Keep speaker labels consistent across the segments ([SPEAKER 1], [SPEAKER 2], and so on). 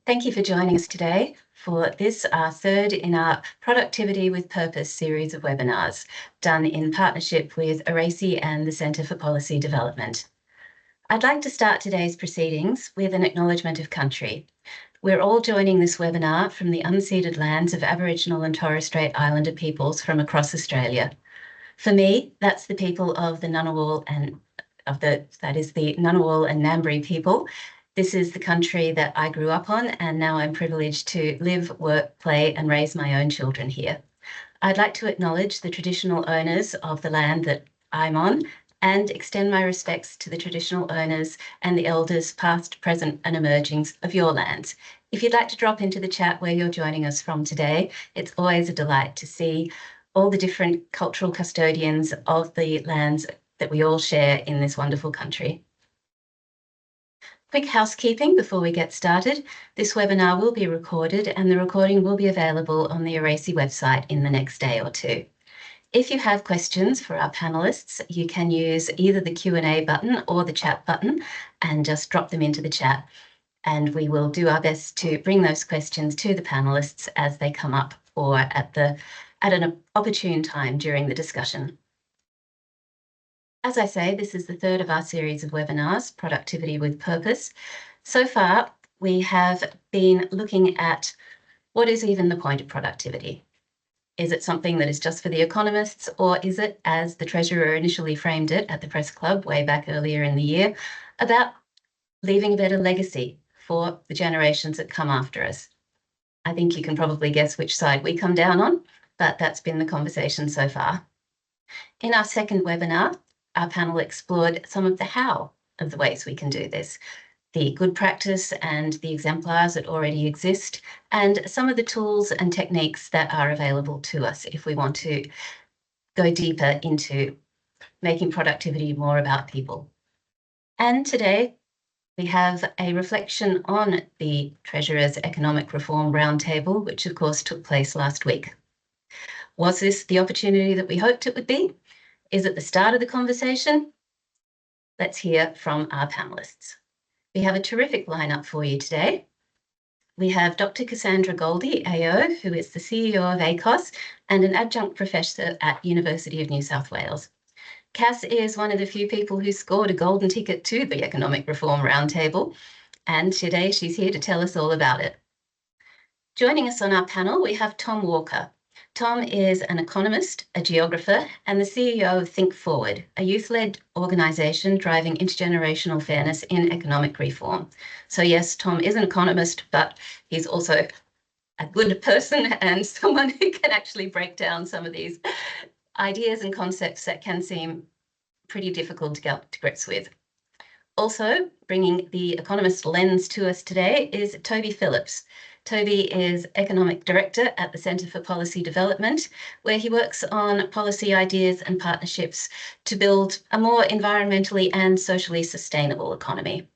[SPEAKER 1] Thank you for joining us today for this, our third in our Productivity with Purpose series of webinars, done in partnership with ARACY and the Centre for Policy Development. I'd like to start today's proceedings with an acknowledgement of country. We're all joining this webinar from the unceded lands of Aboriginal and Torres Strait Islander peoples from across Australia. For me, that's the people of the Ngunnawal and the Ngunnawal and Ngambri people. This is the country that I grew up on, and now I'm privileged to live, work, play, and raise my own children here. I'd like to acknowledge the traditional owners of the land that I'm on and extend my respects to the traditional owners and the elders past, present, and emerging of your lands. If you'd like to drop into the chat where you're joining us from today, it's always a delight to see all the different cultural custodians of the lands that we all share in this wonderful country. Quick housekeeping before we get started. This webinar will be recorded and the recording will be available on the ARACY website in the next day or two. If you have questions for our panellists, you can use either the Q&A button or the chat button and just drop them into the chat. And we will do our best to bring those questions to the panellists as they come up or at an opportune time during the discussion. As I say, this is the third of our series of webinars, Productivity with Purpose. So far, we have been looking at what is even the point of productivity. Is it something that is just for the economists, or is it, as the Treasurer initially framed it at the Press Club way back earlier in the year, about leaving a better legacy for the generations that come after us? I think you can probably guess which side we come down on, but that's been the conversation so far. In our second webinar, our panel explored some of the how of the ways we can do this, the good practice and the exemplars that already exist, and some of the tools and techniques that are available to us if we want to go deeper into making productivity more about people. And today, we have a reflection on the Treasurer's Economic Reform Roundtable, which of course took place last week. Was this the opportunity that we hoped it would be? Is it the start of the conversation? Let's hear from our panellists. We have a terrific lineup for you today. We have Dr. Cassandra Goldie AO, who is the CEO of ACOSS and an Adjunct Professor at University of New South Wales. Cass is one of the few people who scored a golden ticket to the Economic Reform Roundtable, and today she's here to tell us all about it. Joining us on our panel, we have Tom Walker. Tom is an economist, a geographer, and the CEO of Think Forward, a youth-led organisation driving intergenerational fairness in economic reform. So yes, Tom is an economist, but he's also a good person and someone who can actually break down some of these ideas and concepts that can seem pretty difficult to get to grips with. Also, bringing the economist lens to us today is Toby Phillips. Toby is Economic Director at the Centre for Policy Development, where he works on policy ideas and partnerships to build a more environmentally and socially sustainable economy.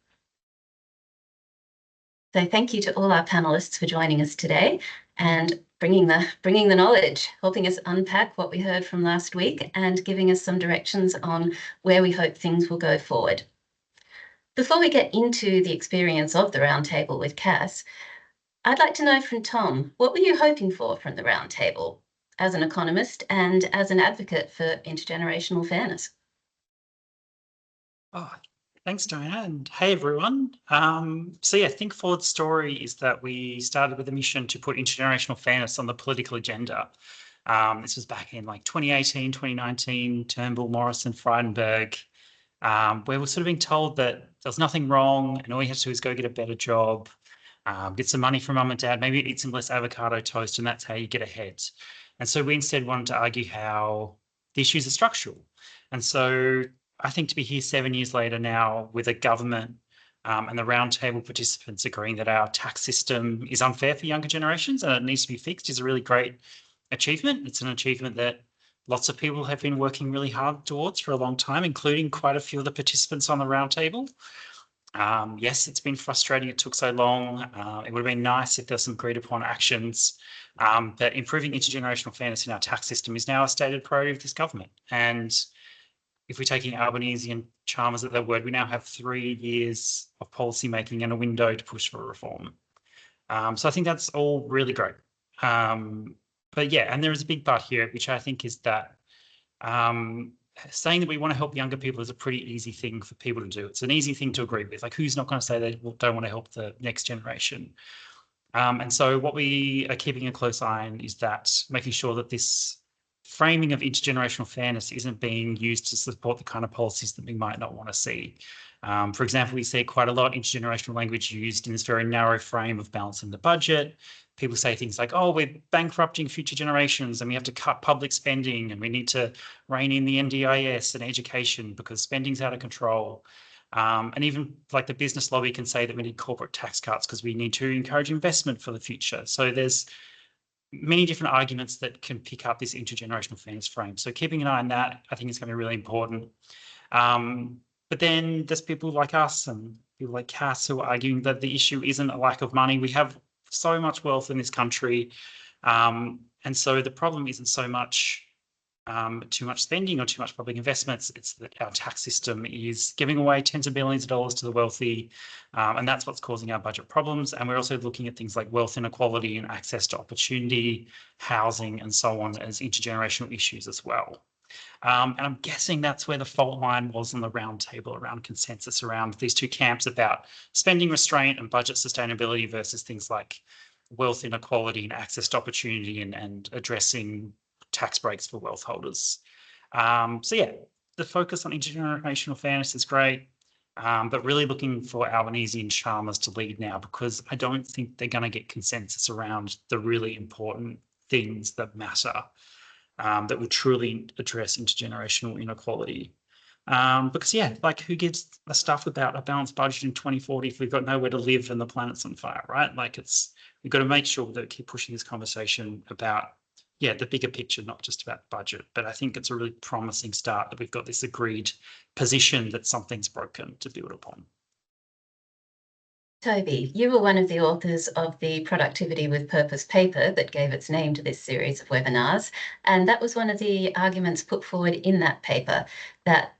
[SPEAKER 1] So thank you to all our panellists for joining us today and bringing the knowledge, helping us unpack what we heard from last week and giving us some directions on where we hope things will go forward. Before we get into the experience of the roundtable with Cass, I'd like to know from Tom, what were you hoping for from the roundtable as an economist and as an advocate for intergenerational fairness?
[SPEAKER 2] Oh, thanks, Diana, and hey, everyone. So yeah, Think Forward's story is that we started with a mission to put intergenerational fairness on the political agenda. This was back in like 2018, 2019, Turnbull, Morrison, Frydenberg, where we're sort of being told that there's nothing wrong and all you have to do is go get a better job, get some money from mum and dad, maybe eat some less avocado toast, and that's how you get ahead. And so we instead wanted to argue how the issues are structural. And so I think to be here 7 years later now with a government and the roundtable participants agreeing that our tax system is unfair for younger generations and it needs to be fixed is a really great achievement. It's an achievement that lots of people have been working really hard towards for a long time, including quite a few of the participants on the roundtable. Yes, it's been frustrating it took so long. It would have been nice if there's some agreed upon actions, but improving intergenerational fairness in our tax system is now a stated priority of this government. And if we're taking Albanese and Chalmers at their word, we now have 3 years of policy making and a window to push for reform. So I think that's all really great. But yeah, and there is a big but here, which I think is that saying that we want to help younger people is a pretty easy thing for people to do. It's an easy thing to agree with. Like, who's not going to say they don't want to help the next generation? And so what we are keeping a close eye on is that making sure that this framing of intergenerational fairness isn't being used to support the kind of policies that we might not want to see. For example, we see quite a lot of intergenerational language used in this very narrow frame of balancing the budget. People say things like, oh, we're bankrupting future generations and we have to cut public spending and we need to rein in the NDIS and education because spending's out of control. And even like the business lobby can say that we need corporate tax cuts because we need to encourage investment for the future. So there's many different arguments that can pick up this intergenerational fairness frame. So keeping an eye on that, I think is going to be really important. But then there's people like us and people like Cass who are arguing that the issue isn't a lack of money. We have so much wealth in this country. And so the problem isn't so much too much spending or too much public investments. It's that our tax system is giving away tens of billions of dollars to the wealthy, and that's what's causing our budget problems. And we're also looking at things like wealth inequality and access to opportunity, housing, and so on as intergenerational issues as well. And I'm guessing that's where the fault line was on the roundtable around consensus around these two camps about spending restraint and budget sustainability versus things like wealth inequality and access to opportunity and addressing tax breaks for wealth holders. So yeah, the focus on intergenerational fairness is great, but really looking for Albanese and Chalmers to lead now because I don't think they're going to get consensus around the really important things that matter, that will truly address intergenerational inequality. Because yeah, like who gives a stuff about a balanced budget in 2040 if we've got nowhere to live and the planet's on fire, right? Like we've got to make sure that we keep pushing this conversation about the bigger picture, not just about budget. But I think it's a really promising start that we've got this agreed position that something's broken to build upon.
[SPEAKER 1] Toby, you were one of the authors of the Productivity with Purpose paper that gave its name to this series of webinars. And that was one of the arguments put forward in that paper, that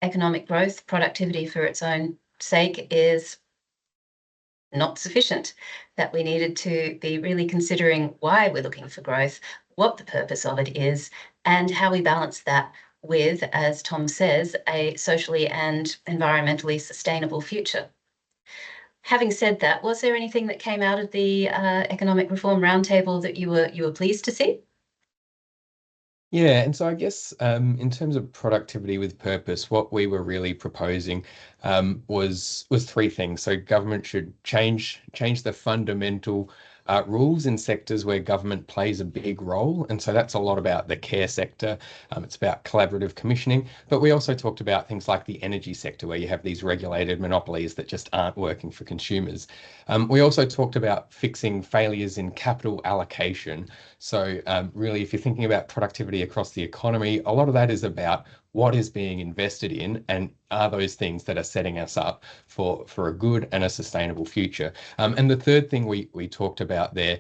[SPEAKER 1] economic growth, productivity for its own sake is not sufficient, that we needed to be really considering why we're looking for growth, what the purpose of it is, and how we balance that with, as Tom says, a socially and environmentally sustainable future. Having said that, was there anything that came out of the Economic Reform Roundtable that you were pleased to see?
[SPEAKER 3] Yeah, and so I guess in terms of productivity with purpose, what we were really proposing was three things. So government should change the fundamental rules in sectors where government plays a big role. And so that's a lot about the care sector. It's about collaborative commissioning. But we also talked about things like the energy sector, where you have these regulated monopolies that just aren't working for consumers. We also talked about fixing failures in capital allocation. So really, if you're thinking about productivity across the economy, a lot of that is about what is being invested in and are those things that are setting us up for a good and a sustainable future. And the third thing we talked about there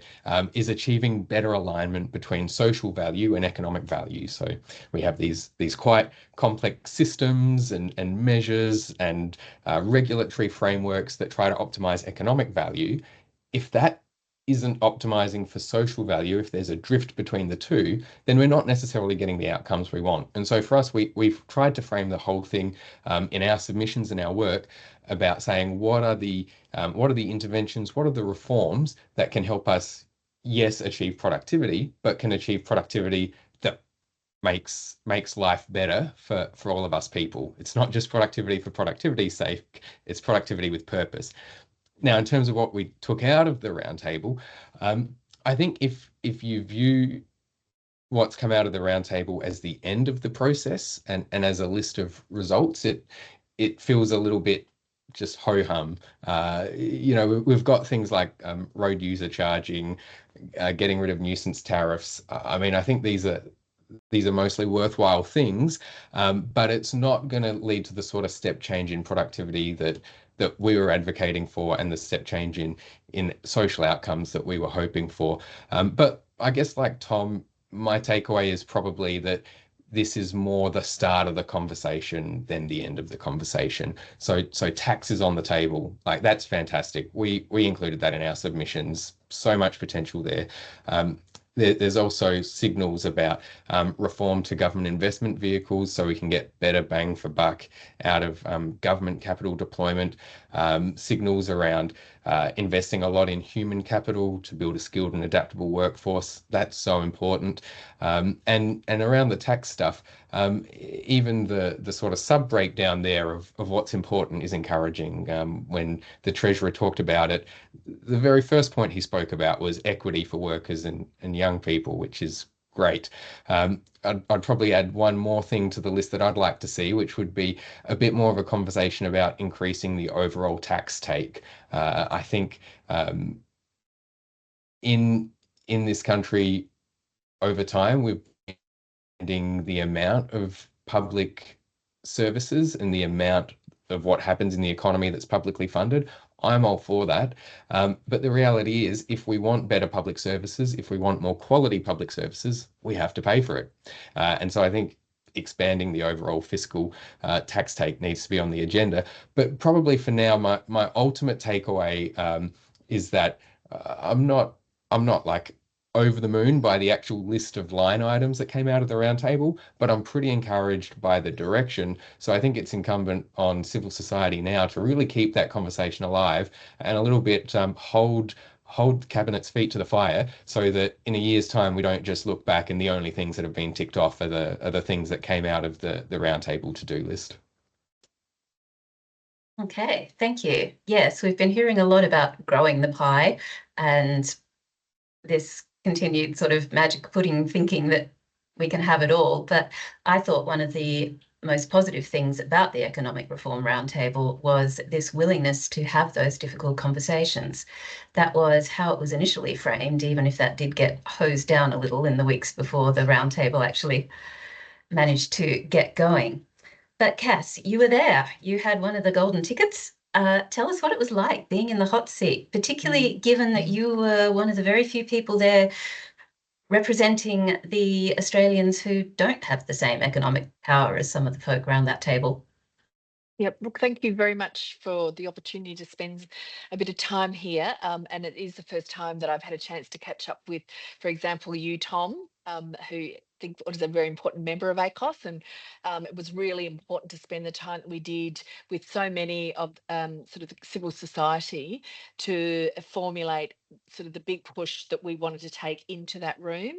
[SPEAKER 3] is achieving better alignment between social value and economic value. So we have these quite complex systems and measures and regulatory frameworks that try to optimize economic value. If that isn't optimizing for social value, if there's a drift between the two, then we're not necessarily getting the outcomes we want. And so for us, we've tried to frame the whole thing in our submissions and our work about saying what are the interventions, what are the reforms that can help us, yes, achieve productivity, but can achieve productivity that makes life better for all of us people. It's not just productivity for productivity's sake, it's productivity with purpose. Now, in terms of what we took out of the roundtable, I think if you view what's come out of the roundtable as the end of the process and as a list of results, it feels a little bit just ho-hum. We've got things like road user charging, getting rid of nuisance tariffs. I mean, I think these are mostly worthwhile things, but it's not going to lead to the sort of step change in productivity that we were advocating for and the step change in social outcomes that we were hoping for. But I guess, like Tom, my takeaway is probably that this is more the start of the conversation than the end of the conversation. So tax is on the table. Like, that's fantastic. We included that in our submissions. So much potential there. There's also signals about reform to government investment vehicles so we can get better bang for buck out of government capital deployment. Signals around investing a lot in human capital to build a skilled and adaptable workforce. That's so important. And around the tax stuff, even the sort of sub breakdown there of what's important is encouraging. When the Treasurer talked about it, the very first point he spoke about was equity for workers and young people, which is great. I'd probably add one more thing to the list that I'd like to see, which would be a bit more of a conversation about increasing the overall tax take. I think in this country, over time, we've been expanding the amount of public services and the amount of what happens in the economy that's publicly funded. I'm all for that. But the reality is, if we want better public services, if we want more quality public services, we have to pay for it. And so I think expanding the overall fiscal tax take needs to be on the agenda. But probably for now, my ultimate takeaway is that I'm not like over the moon by the actual list of line items that came out of the roundtable, but I'm pretty encouraged by the direction. So I think it's incumbent on civil society now to really keep that conversation alive and a little bit hold the Cabinet's feet to the fire so that in a year's time we don't just look back and the only things that have been ticked off are the things that came out of the roundtable to-do list.
[SPEAKER 1] Okay, thank you. Yes, we've been hearing a lot about growing the pie and this continued sort of magic pudding thinking that we can have it all. But I thought one of the most positive things about the Economic Reform Roundtable was this willingness to have those difficult conversations. That was how it was initially framed, even if that did get hosed down a little in the weeks before the roundtable actually managed to get going. But Cass, you were there. You had one of the golden tickets. Tell us what it was like being in the hot seat, particularly given that you were one of the very few people there representing the Australians who don't have the same economic power as some of the folk around that table.
[SPEAKER 4] Yep. Look, thank you very much for the opportunity to spend a bit of time here. And it is the first time that I've had a chance to catch up with, for example, you, Tom, who I think was a very important member of ACOSS. And it was really important to spend the time that we did with so many of sort of the civil society to formulate sort of the big push that we wanted to take into that room.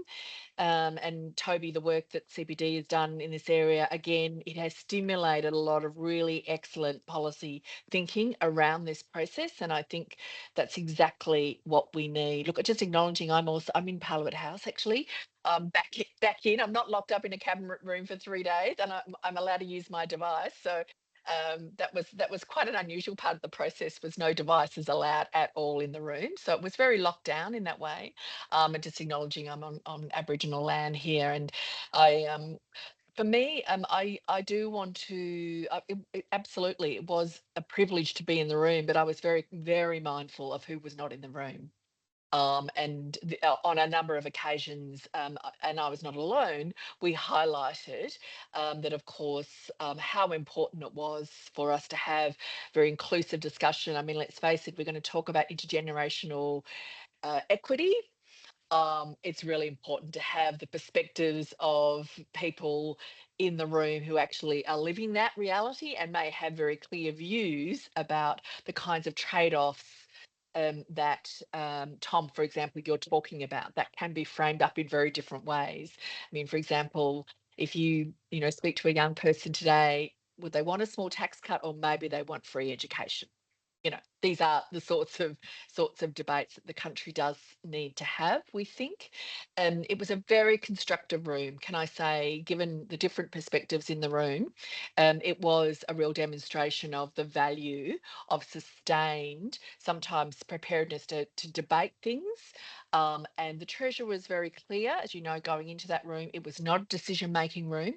[SPEAKER 4] And Toby, the work that CPD has done in this area, again, it has stimulated a lot of really excellent policy thinking around this process. And I think that's exactly what we need. Look, just acknowledging I'm in Parliament House, actually. Back in. I'm not locked up in a cabinet room for 3 days, and I'm allowed to use my device. So that was quite an unusual part of the process, was no devices allowed at all in the room. So it was very locked down in that way. And just acknowledging I'm on Aboriginal land here, and for me, I do want to, absolutely, it was a privilege to be in the room, but I was very, very mindful of who was not in the room. And on a number of occasions, and I was not alone, we highlighted that, of course, how important it was for us to have very inclusive discussion. I mean, let's face it, we're going to talk about intergenerational equity. It's really important to have the perspectives of people in the room who actually are living that reality and may have very clear views about the kinds of trade-offs that Tom, for example, you're talking about, that can be framed up in very different ways. I mean, for example, if you speak to a young person today, would they want a small tax cut, or maybe they want free education? These are the sorts of debates that the country does need to have, we think. It was a very constructive room, can I say, given the different perspectives in the room. It was a real demonstration of the value of sustained, sometimes preparedness to debate things. And the Treasurer was very clear, as you know, going into that room, it was not a decision-making room.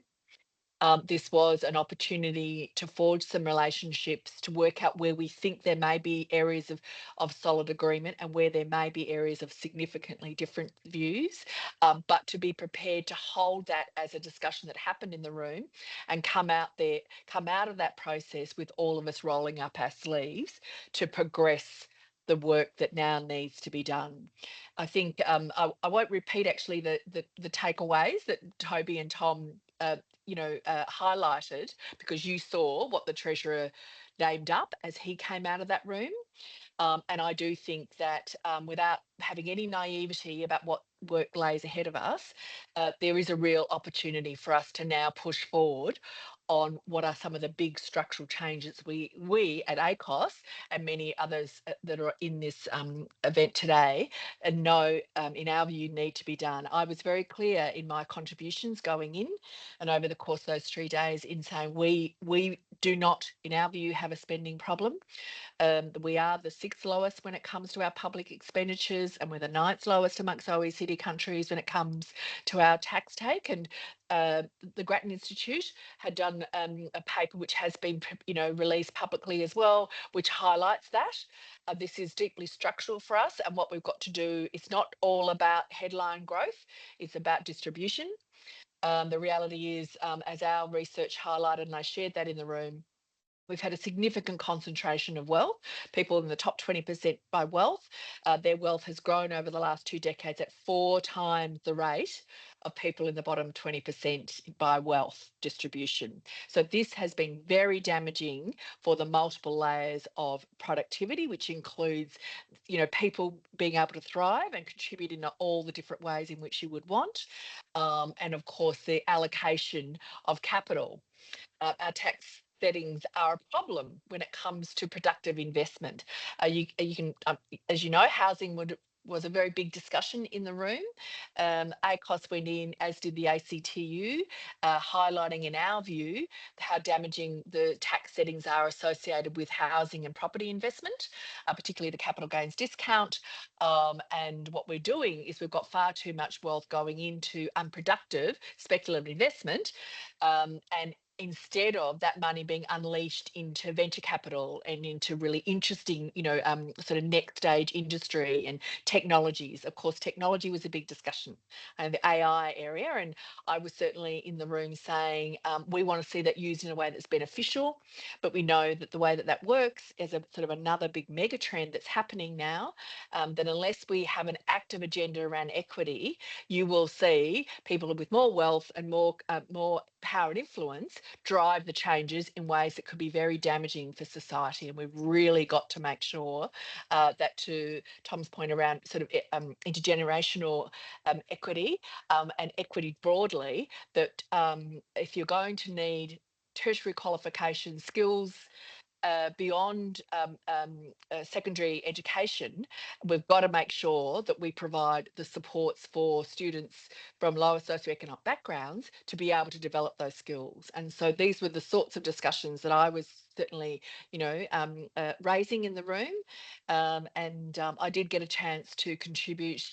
[SPEAKER 4] This was an opportunity to forge some relationships, to work out where we think there may be areas of solid agreement and where there may be areas of significantly different views, but to be prepared to hold that as a discussion that happened in the room and come out of that process with all of us rolling up our sleeves to progress the work that now needs to be done. I think I won't repeat actually the takeaways that Toby and Tom highlighted, because you saw what the Treasurer named up as he came out of that room. And I do think that without having any naivety about what work lays ahead of us, there is a real opportunity for us to now push forward on what are some of the big structural changes we at ACOSS and many others that are in this event today and know, in our view, need to be done. I was very clear in my contributions going in and over the course of those 3 days in saying we do not, in our view, have a spending problem. We are the 6th lowest when it comes to our public expenditures, and we're the 9th lowest amongst OECD countries when it comes to our tax take. And the Grattan Institute had done a paper which has been, released publicly as well, which highlights that. This is deeply structural for us, and what we've got to do is not all about headline growth, it's about distribution. The reality is, as our research highlighted, and I shared that in the room, we've had a significant concentration of wealth, people in the top 20% by wealth. Their wealth has grown over the last 2 decades at 4 times the rate of people in the bottom 20% by wealth distribution. So this has been very damaging for the multiple layers of productivity, which includes, people being able to thrive and contribute in all the different ways in which you would want. And of course, the allocation of capital. Our tax settings are a problem when it comes to productive investment. You can, as you know, housing was a very big discussion in the room. ACOSS went in, as did the ACTU, highlighting in our view how damaging the tax settings are associated with housing and property investment, particularly the capital gains discount. And what we're doing is we've got far too much wealth going into unproductive speculative investment, and instead of that money being unleashed into venture capital and into really interesting, sort of next stage industry and technologies. Of course, technology was a big discussion and the AI area. And I was certainly in the room saying, we want to see that used in a way that's beneficial, but we know that the way that works is a sort of another big mega trend that's happening now, that unless we have an active agenda around equity, you will see people with more wealth and more power and influence drive the changes in ways that could be very damaging for society. And we've really got to make sure that, to Tom's point around sort of intergenerational equity and equity broadly, that if you're going to need tertiary qualification skills beyond secondary education, we've got to make sure that we provide the supports for students from lower socioeconomic backgrounds to be able to develop those skills. And so these were the sorts of discussions that I was certainly, raising in the room. And I did get a chance to contribute.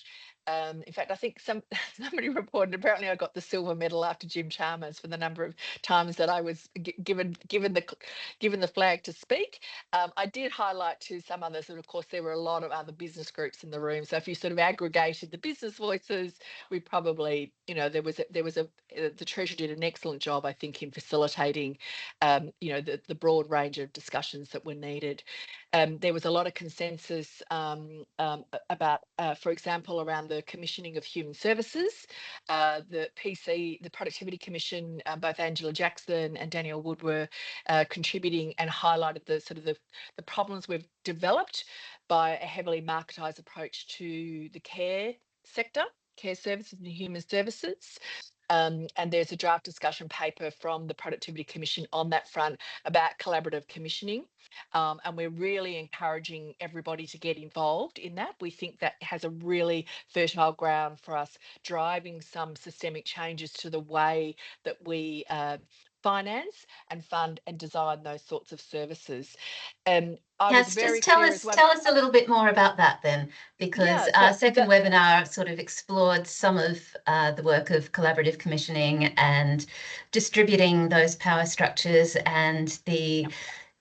[SPEAKER 4] In fact, I think somebody reported apparently I got the silver medal after Jim Chalmers for the number of times that I was given the flag to speak. I did highlight to some others that, of course, there were a lot of other business groups in the room. So if you sort of aggregated the business voices, we probably, the Treasurer did an excellent job, I think, in facilitating, the broad range of discussions that were needed. There was a lot of consensus about, for example, around the commissioning of human services. The PC, the Productivity Commission, both Angela Jackson and Danielle Wood were contributing and highlighted the sort of the problems we've developed by a heavily marketised approach to the care sector, care services and human services. And there's a draft discussion paper from the Productivity Commission on that front about collaborative commissioning. And we're really encouraging everybody to get involved in that. We think that has a really fertile ground for us driving some systemic changes to the way that we finance and fund and design those sorts of services. I was
[SPEAKER 1] Yes,
[SPEAKER 4] very
[SPEAKER 1] just tell
[SPEAKER 4] clear
[SPEAKER 1] us
[SPEAKER 4] as well.
[SPEAKER 1] tell us a little bit more about that then, because
[SPEAKER 4] Yeah,
[SPEAKER 1] our
[SPEAKER 4] so
[SPEAKER 1] second webinar sort of explored some of the work of collaborative commissioning and distributing those power structures and the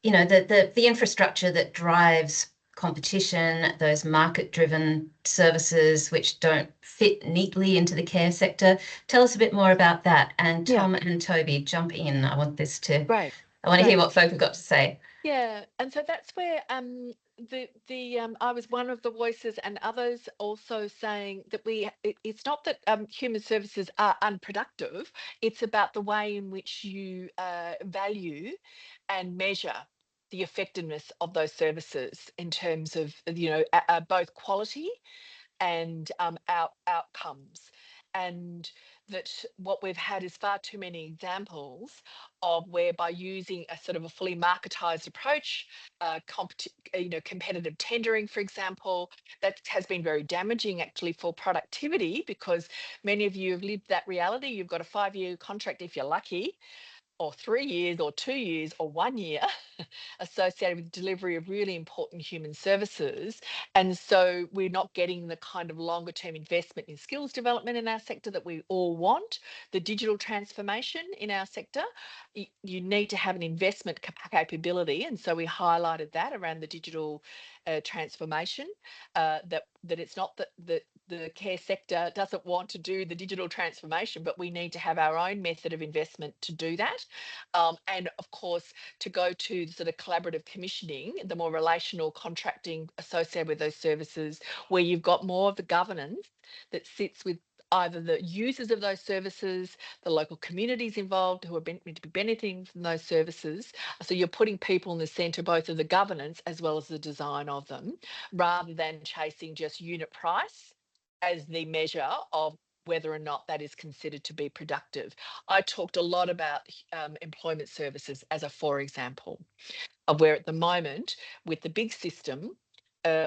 [SPEAKER 1] the infrastructure that drives competition, those market-driven services which don't fit neatly into the care sector. Tell us a bit more about that. And Tom and Toby, jump in. I want
[SPEAKER 4] Great.
[SPEAKER 1] I want to hear what folk have got to say.
[SPEAKER 4] Yeah, and so that's where I was one of the voices, and others also saying that it's not that human services are unproductive. It's about the way in which you value and measure the effectiveness of those services in terms of both quality and outcomes. And that what we've had is far too many examples of whereby using a sort of a fully marketized approach, competitive tendering, for example, that has been very damaging actually for productivity, because many of you have lived that reality. You've got a 5-year contract if you're lucky, or 3 years or 2 years or 1 year associated with delivery of really important human services. And so we're not getting the kind of longer term investment in skills development in our sector that we all want. The digital transformation in our sector, you need to have an investment capability. And so we highlighted that around the digital transformation, that it's not that the care sector doesn't want to do the digital transformation, but we need to have our own method of investment to do that. And of course, to go to sort of collaborative commissioning, the more relational contracting associated with those services, where you've got more of the governance that sits with either the users of those services, the local communities involved who are meant to be benefiting from those services. So you're putting people in the centre, both of the governance as well as the design of them, rather than chasing just unit price as the measure of whether or not that is considered to be productive. I talked a lot about employment services as a for example of where at the moment with the big system,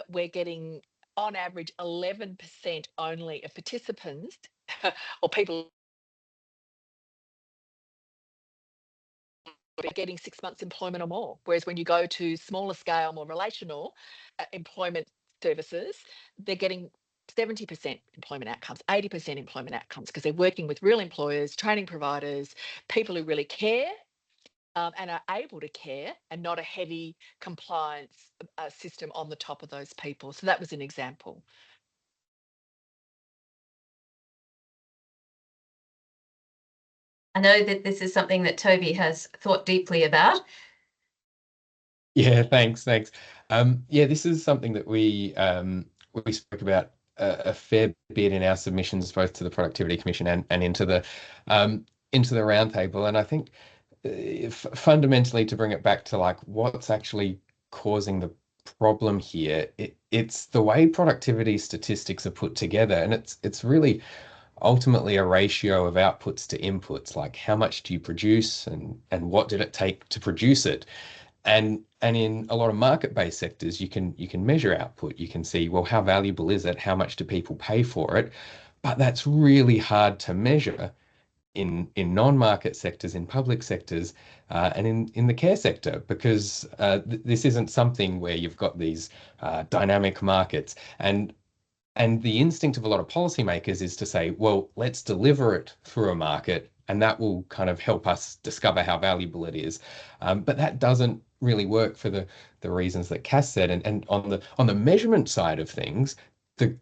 [SPEAKER 4] we're getting on average 11% only of participants or people are getting 6 months employment or more. Whereas when you go to smaller scale, more relational employment services, they're getting 70% employment outcomes, 80% employment outcomes, because they're working with real employers, training providers, people who really care and are able to care, and not a heavy compliance system on the top of those people. So that was an example.
[SPEAKER 1] I know that this is something that Toby has thought deeply about.
[SPEAKER 3] Yeah, thanks. Yeah, this is something that we spoke about a fair bit in our submissions, both to the Productivity Commission and into the roundtable. And I think fundamentally, to bring it back to like what's actually causing the problem here, it's the way productivity statistics are put together, and it's really ultimately a ratio of outputs to inputs, like how much do you produce and what did it take to produce it. And in a lot of market-based sectors, you can measure output. You can see, well, how valuable is it? How much do people pay for it? But that's really hard to measure in non-market sectors, in public sectors, and in the care sector, because this isn't something where you've got these dynamic markets. And the instinct of a lot of policymakers is to say, well, let's deliver it through a market, and that will kind of help us discover how valuable it is. But that doesn't really work for the reasons that Cass said. And on the measurement side of things, the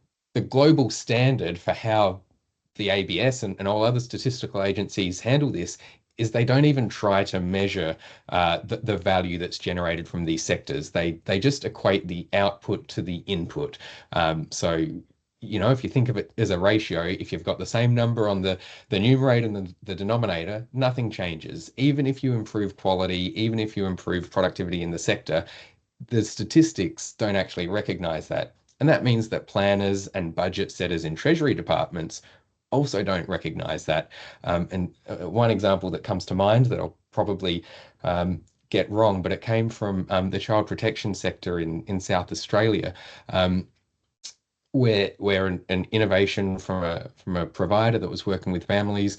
[SPEAKER 3] global standard for how the ABS and all other statistical agencies handle this is they don't even try to measure the value that's generated from these sectors. They just equate the output to the input. So, if you think of it as a ratio, if you've got the same number on the numerator and the denominator, nothing changes. Even if you improve quality, even if you improve productivity in the sector, the statistics don't actually recognize that. And that means that planners and budget setters in treasury departments also don't recognize that. And one example that comes to mind that I'll probably get wrong, but it came from the child protection sector in South Australia. where an innovation from a provider that was working with families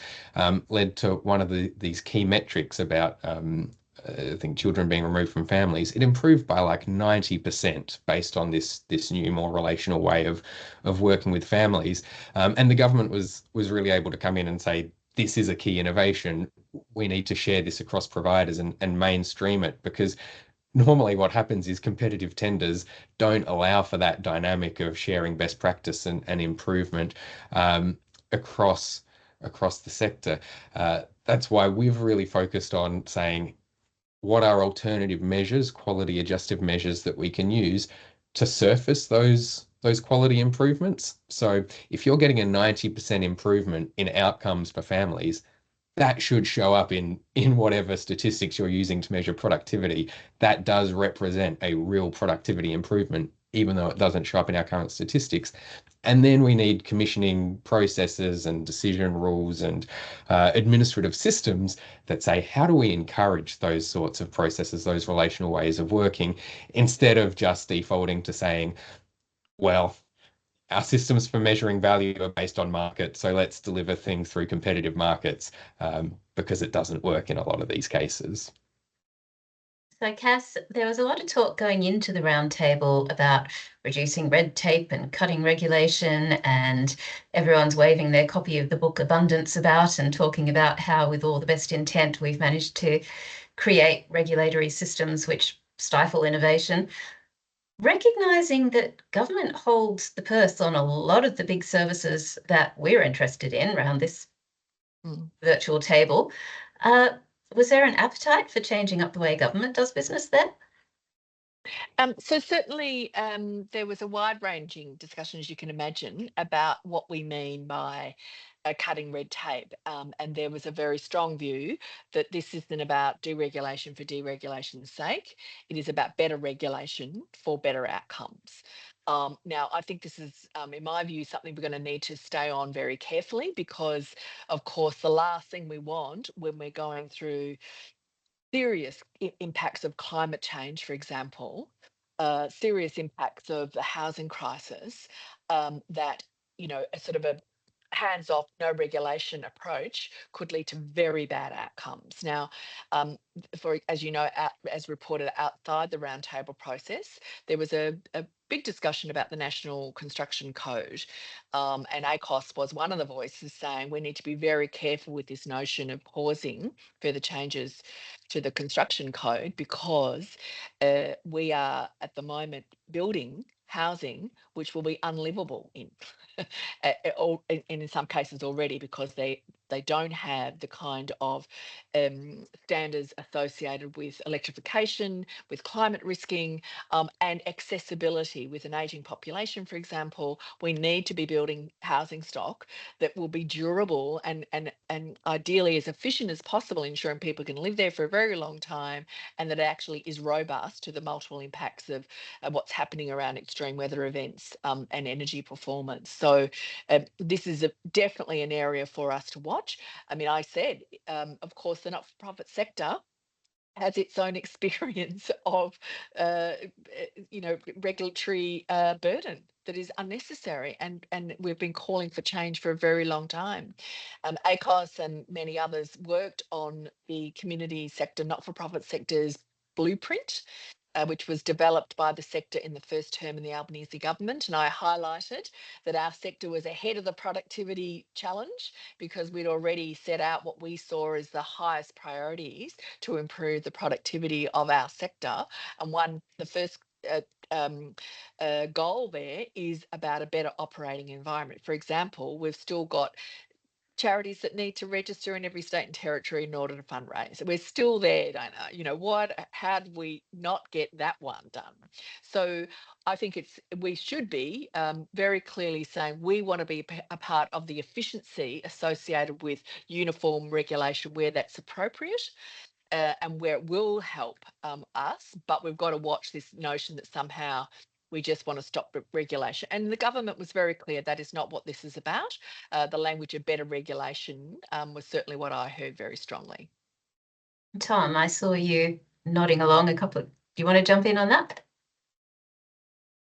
[SPEAKER 3] led to one of these key metrics about I think children being removed from families. It improved by like 90% based on this new, more relational way of working with families. And the government was really able to come in and say, this is a key innovation. We need to share this across providers and mainstream it, because normally what happens is competitive tenders don't allow for that dynamic of sharing best practice and improvement across the sector. That's why we've really focused on saying, what are alternative measures, quality adjustive measures that we can use to surface those quality improvements? So if you're getting a 90% improvement in outcomes for families, that should show up in whatever statistics you're using to measure productivity. That does represent a real productivity improvement, even though it doesn't show up in our current statistics. And then we need commissioning processes and decision rules and administrative systems that say, how do we encourage those sorts of processes, those relational ways of working, instead of just defaulting to saying, well, our systems for measuring value are based on market, so let's deliver things through competitive markets, because it doesn't work in a lot of these cases.
[SPEAKER 1] So Cass, there was a lot of talk going into the roundtable about reducing red tape and cutting regulation, and everyone's waving their copy of the book Abundance about and talking about how, with all the best intent, we've managed to create regulatory systems which stifle innovation. Recognising that government holds the purse on a lot of the big services that we're interested in around this virtual table, was there an appetite for changing up the way government does business then?
[SPEAKER 4] So certainly there was a wide-ranging discussion, as you can imagine, about what we mean by cutting red tape. And there was a very strong view that this isn't about deregulation for deregulation's sake. It is about better regulation for better outcomes. Now, I think this is, in my view, something we're going to need to stay on very carefully, because, of course, the last thing we want when we're going through serious impacts of climate change, for example, serious impacts of the housing crisis, that, a sort of a hands-off, no regulation approach could lead to very bad outcomes. Now, as you know, as reported outside the roundtable process, there was a big discussion about the National Construction Code, and ACOSS was one of the voices saying we need to be very careful with this notion of pausing further changes to the construction code, because we are at the moment building housing which will be unlivable in some cases already, because they don't have the kind of standards associated with electrification, with climate risking, and accessibility. With an aging population, for example, we need to be building housing stock that will be durable and ideally as efficient as possible, ensuring people can live there for a very long time, and that it actually is robust to the multiple impacts of what's happening around extreme weather events and energy performance. So this is definitely an area for us to watch. I mean, I said, of course, the not-for-profit sector has its own experience of, regulatory burden that is unnecessary, and we've been calling for change for a very long time. ACOSS and many others worked on the community sector, not-for-profit sector's blueprint, which was developed by the sector in the first term in the Albanese government. And I highlighted that our sector was ahead of the productivity challenge, because we'd already set out what we saw as the highest priorities to improve the productivity of our sector. And the first goal there is about a better operating environment. For example, we've still got charities that need to register in every state and territory in order to fundraise. We're still there, don't know. How did we not get that one done? So I think we should be very clearly saying we want to be a part of the efficiency associated with uniform regulation where that's appropriate. And where it will help us, but we've got to watch this notion that somehow we just want to stop regulation. And the government was very clear that is not what this is about. The language of better regulation was certainly what I heard very strongly.
[SPEAKER 1] Tom, I saw you nodding along do you want to jump in on that?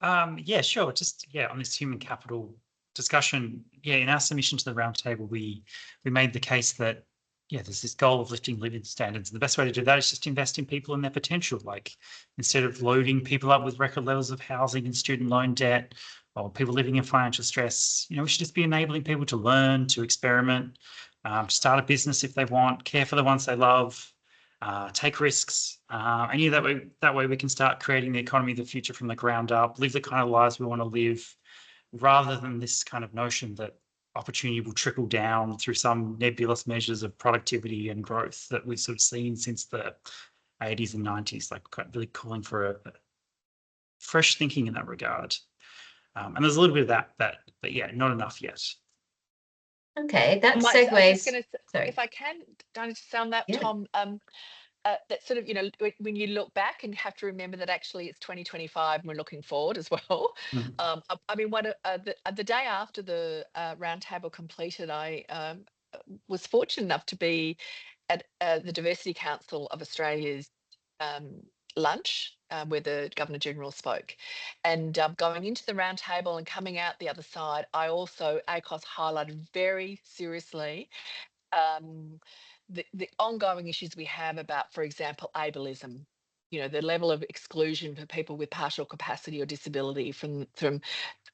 [SPEAKER 2] Yeah, sure. Just on this human capital discussion. Yeah, in our submission to the roundtable, we made the case that there's this goal of lifting living standards. And the best way to do that is just invest in people and their potential. Like instead of loading people up with record levels of housing and student loan debt, or people living in financial stress, we should just be enabling people to learn, to experiment, start a business if they want, care for the ones they love. Take risks, and that way we can start creating the economy of the future from the ground up, live the kind of lives we want to live, rather than this kind of notion that opportunity will trickle down through some nebulous measures of productivity and growth that we've sort of seen since the 80s and 90s, like really calling for a fresh thinking in that regard. And there's a little bit of that, but yeah, not enough yet.
[SPEAKER 1] Okay, that segues.
[SPEAKER 4] I was just going to,
[SPEAKER 1] sorry,
[SPEAKER 4] if I can, to sound that,
[SPEAKER 1] yeah.
[SPEAKER 4] Tom, that sort of, when you look back and you have to remember that actually it's 2025 and we're looking forward as well.
[SPEAKER 2] Mm-hmm.
[SPEAKER 4] I mean, the day after the roundtable completed, I was fortunate enough to be at the Diversity Council of Australia's lunch where the Governor General spoke. And going into the roundtable and coming out the other side, I also, ACOSS highlighted very seriously the ongoing issues we have about, for example, ableism, the level of exclusion for people with partial capacity or disability from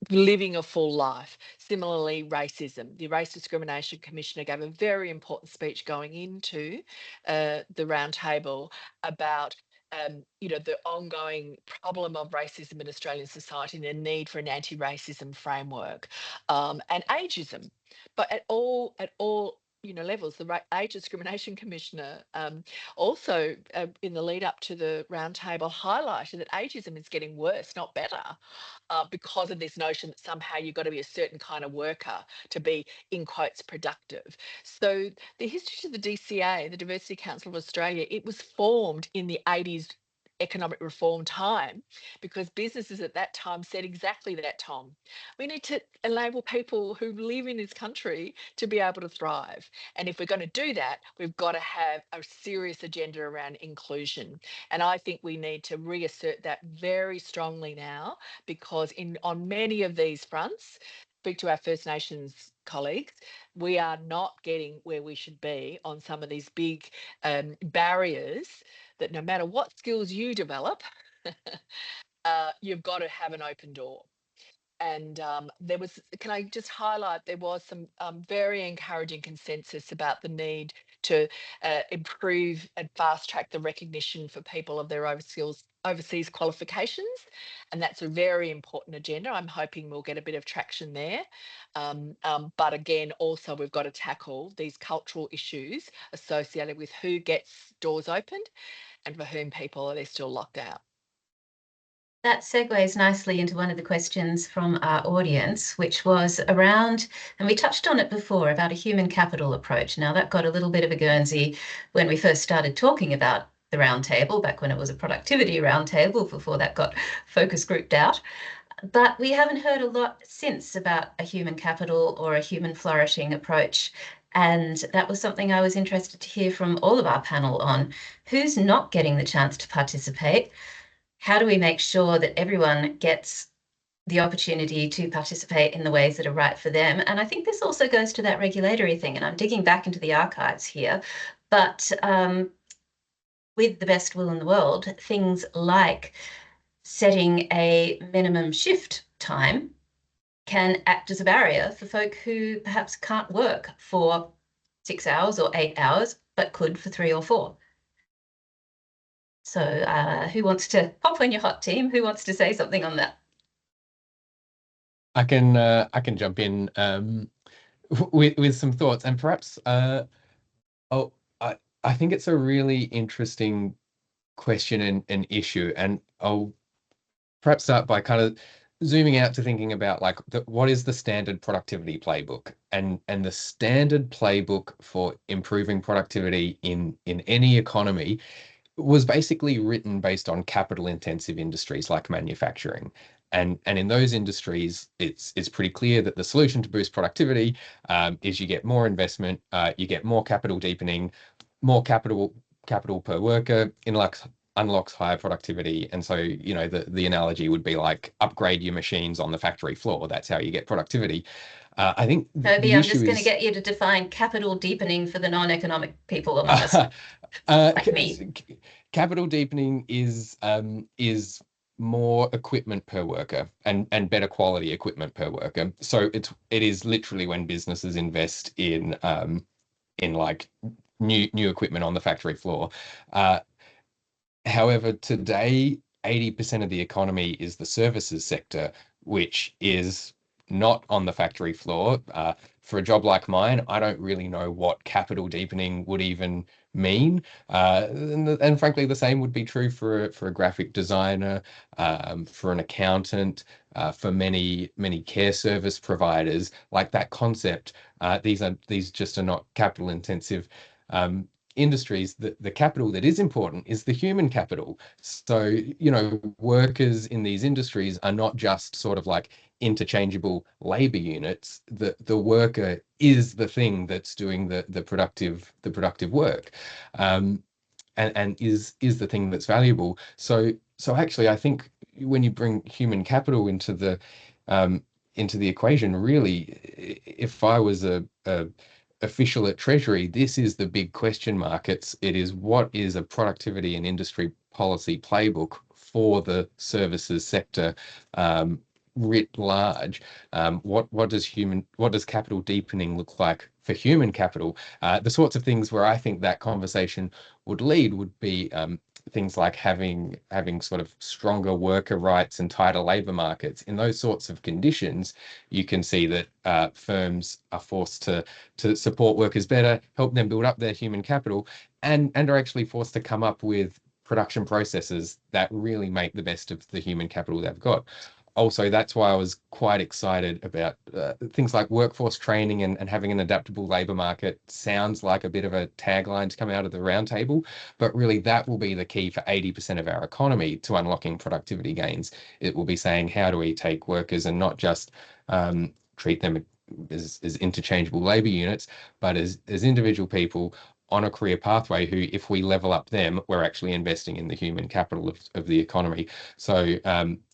[SPEAKER 4] living a full life. Similarly, racism. The Race Discrimination Commissioner gave a very important speech going into the roundtable about the ongoing problem of racism in Australian society and the need for an anti-racism framework, and ageism, but at all levels. The Age Discrimination Commissioner also in the lead up to the roundtable highlighted that ageism is getting worse, not better, because of this notion that somehow you've got to be a certain kind of worker to be, in quotes, productive. So the history of the DCA, the Diversity Council of Australia, it was formed in the 80s economic reform time because businesses at that time said exactly that, Tom. We need to enable people who live in this country to be able to thrive. And if we're going to do that, we've got to have a serious agenda around inclusion. And I think we need to reassert that very strongly now, because on many of these fronts, speak to our First Nations colleagues, we are not getting where we should be on some of these big barriers that no matter what skills you develop, you've got to have an open door. And can I just highlight, there was some very encouraging consensus about the need to improve and fast track the recognition for people of their overseas qualifications. And that's a very important agenda. I'm hoping we'll get a bit of traction there. But again, also we've got to tackle these cultural issues associated with who gets doors opened and for whom people are still locked out.
[SPEAKER 1] That segues nicely into one of the questions from our audience, which was around, and we touched on it before, about a human capital approach. Now, that got a little bit of a Guernsey when we first started talking about the roundtable, back when it was a productivity roundtable, before that got focus grouped out. But we haven't heard a lot since about a human capital or a human flourishing approach. And that was something I was interested to hear from all of our panel on. Who's not getting the chance to participate? How do we make sure that everyone gets the opportunity to participate in the ways that are right for them? And I think this also goes to that regulatory thing, and I'm digging back into the archives here, but with the best will in the world, things like setting a minimum shift time can act as a barrier for folk who perhaps can't work for 6 hours or 8 hours, but could for 3 or 4. So who wants to pop on your hot team? Who wants to say something on that?
[SPEAKER 3] I can jump in with some thoughts, and perhaps I think it's a really interesting question and issue, and I'll perhaps start by kind of zooming out to thinking about like what is the standard productivity playbook, and the standard playbook for improving productivity in any economy was basically written based on capital intensive industries like manufacturing. And in those industries, it's pretty clear that the solution to boost productivity is you get more investment, you get more capital deepening, more capital per worker in like unlocks higher productivity. And so, you know, the analogy would be like upgrade your machines on the factory floor. That's how you get productivity. I think
[SPEAKER 1] Toby,
[SPEAKER 3] the
[SPEAKER 1] I'm
[SPEAKER 3] issue
[SPEAKER 1] just going to
[SPEAKER 3] is
[SPEAKER 1] get you to define capital deepening for the non-economic people among us, like me.
[SPEAKER 3] capital deepening is more equipment per worker and better quality equipment per worker. So it is literally when businesses invest in like new equipment on the factory floor. However, today, 80% of the economy is the services sector, which is not on the factory floor. For a job like mine, I don't really know what capital deepening would even mean. And frankly, the same would be true for a graphic designer, for an accountant, for many care service providers. Like that concept, these just are not capital intensive industries. The capital that is important is the human capital. So, you know, workers in these industries are not just sort of like interchangeable labor units. The worker is the thing that's doing the productive work, and is the thing that's valuable. So actually, I think when you bring human capital into the equation, really, if I was a official at Treasury, this is the big question mark. It is what is a productivity and industry policy playbook for the services sector writ large. What does capital deepening look like for human capital? The sorts of things where I think that conversation would lead would be things like having sort of stronger worker rights and tighter labor markets. In those sorts of conditions, you can see that firms are forced to support workers better, help them build up their human capital, and are actually forced to come up with production processes that really make the best of the human capital they've got. Also, that's why I was quite excited about things like workforce training and having an adaptable labour market. Sounds like a bit of a tagline to come out of the roundtable, but really that will be the key for 80% of our economy to unlocking productivity gains. It will be saying, how do we take workers and not just treat them as interchangeable labour units, but as individual people on a career pathway who, if we level up them, we're actually investing in the human capital of the economy. So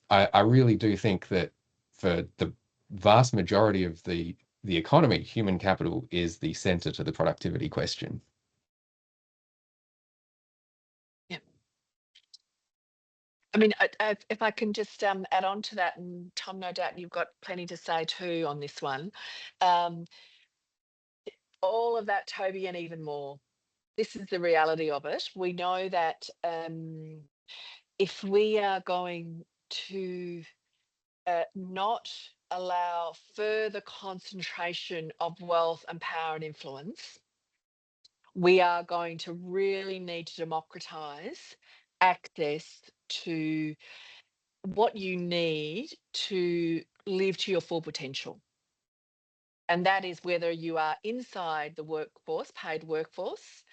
[SPEAKER 3] I really do think that for the vast majority of the economy, human capital is the center to the productivity question.
[SPEAKER 4] Yeah. I mean, if I can just add on to that, and Tom, no doubt you've got plenty to say too on this one. All of that, Toby, and even more. This is the reality of it. We know that if we are going to not allow further concentration of wealth and power and influence, we are going to really need to democratize access to what you need to live to your full potential. And that is whether you are inside the workforce, paid workforce,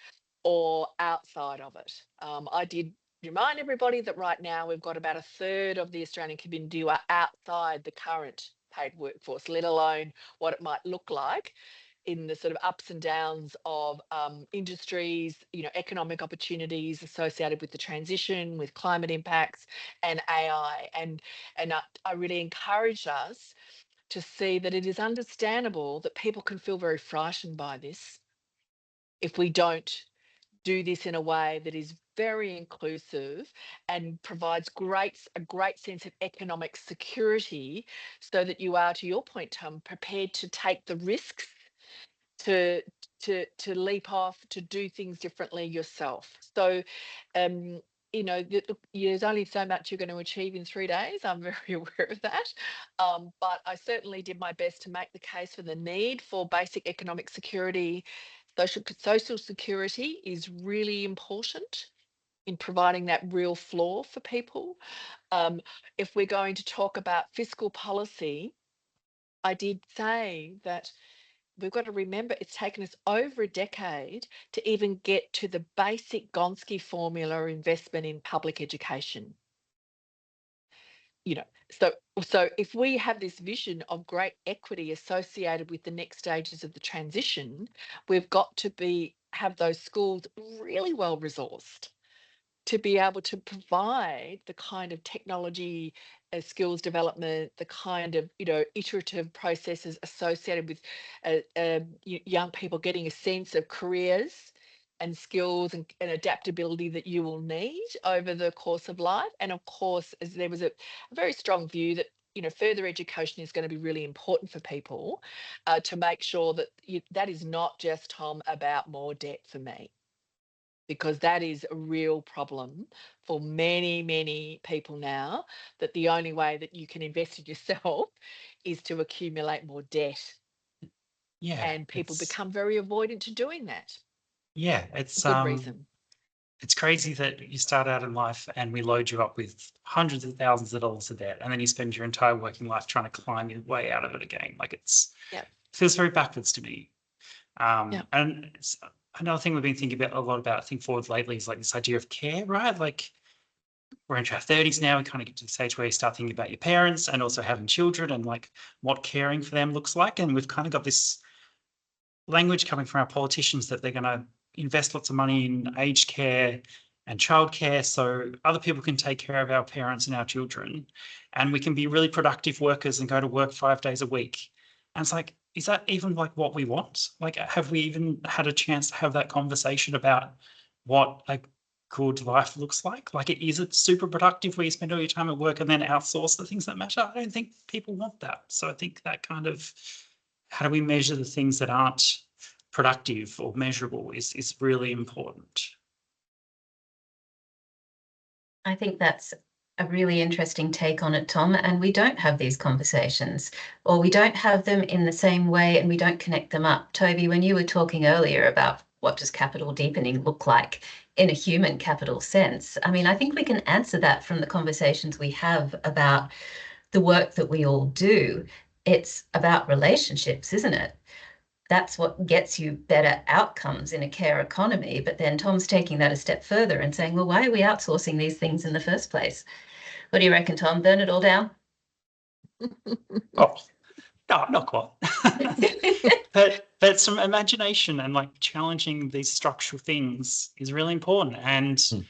[SPEAKER 4] or outside of it. I did remind everybody that right now we've got about a third of the Australian community who are outside the current paid workforce, let alone what it might look like in the sort of ups and downs of industries, you know, economic opportunities associated with the transition, with climate impacts and AI. And I really encourage us to see that it is understandable that people can feel very frightened by this if we don't do this in a way that is very inclusive and provides a great sense of economic security, so that you are, to your point, Tom, prepared to take the risks to leap off, to do things differently yourself. So you know, there's only so much you're going to achieve in 3 days. I'm very aware of that. But I certainly did my best to make the case for the need for basic economic security. Social security is really important in providing that real floor for people. If we're going to talk about fiscal policy, I did say that we've got to remember it's taken us over a decade to even get to the basic Gonski formula investment in public education. You know, so if we have this vision of great equity associated with the next stages of the transition, we've got to have those schools really well resourced. to be able to provide the kind of technology, skills development, the kind of, iterative processes associated with young people getting a sense of careers and skills and adaptability that you will need over the course of life. And of course, as there was a very strong view that further education is going to be really important for people, to make sure that that is not just, Tom, about more debt for me, because that is a real problem for many, many people now, that the only way that you can invest in yourself is to accumulate more debt.
[SPEAKER 2] Yeah.
[SPEAKER 4] And people become very avoidant to doing that.
[SPEAKER 2] Yeah,
[SPEAKER 4] for good reason.
[SPEAKER 2] It's crazy that you start out in life and we load you up with hundreds of thousands of dollars of debt, and then you spend your entire working life trying to climb your way out of it again. Like it feels very backwards to me. And it's another thing we've been thinking about a lot about, I think, forward lately, is like this idea of care, right? Like we're into our 30s now, we kind of get to the stage where you start thinking about your parents and also having children and like what caring for them looks like. And we've kind of got this language coming from our politicians that they're going to invest lots of money in aged care and childcare so other people can take care of our parents and our children, and we can be really productive workers and go to work 5 days a week. And it's like, is that even like what we want? Like, have we even had a chance to have that conversation about what a good life looks like? Like, is it super productive where you spend all your time at work and then outsource the things that matter? I don't think people want that. So I think that kind of, how do we measure the things that aren't productive or measurable is really important.
[SPEAKER 1] I think that's a really interesting take on it, Tom, and we don't have these conversations, or we don't have them in the same way, and we don't connect them up. Toby, when you were talking earlier about what does capital deepening look like in a human capital sense, I mean, I think we can answer that from the conversations we have about the work that we all do. It's about relationships, isn't it? That's what gets you better outcomes in a care economy. But then Tom's taking that a step further and saying, well, why are we outsourcing these things in the first place? What do you reckon, Tom? Burn it all down?
[SPEAKER 2] Oh, no, not quite. but some imagination and like challenging these structural things is really important. And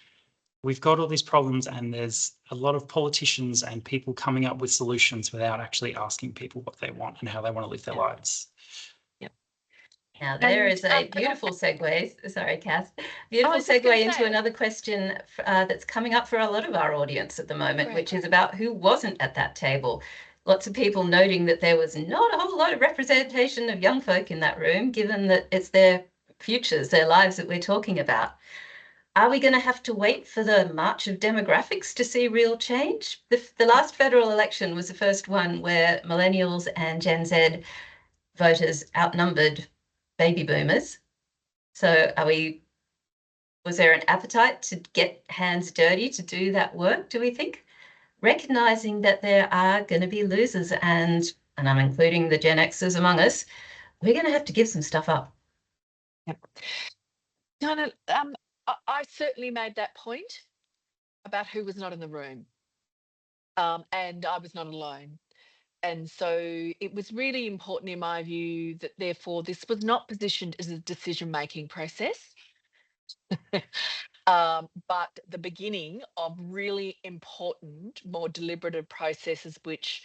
[SPEAKER 2] we've got all these problems, and there's a lot of politicians and people coming up with solutions without actually asking people what they want and how they want to live their lives.
[SPEAKER 1] Now, there is a beautiful segue. Sorry, Cass. Beautiful segue into another question that's coming up for a lot of our audience at the moment, which is about who wasn't at that table. Lots of people noting that there was not a whole lot of representation of young folk in that room, given that it's their futures, their lives that we're talking about. Are we going to have to wait for the march of demographics to see real change? The last federal election was the first one where millennials and Gen Z voters outnumbered baby boomers. So was there an appetite to get hands dirty to do that work, do we think? Recognizing that there are going to be losers, and I'm including the Gen Xers among us, we're going to have to give some stuff up.
[SPEAKER 4] No, I certainly made that point about who was not in the room. And I was not alone. And so it was really important, in my view, that therefore this was not positioned as a decision-making process, but the beginning of really important, more deliberative processes, which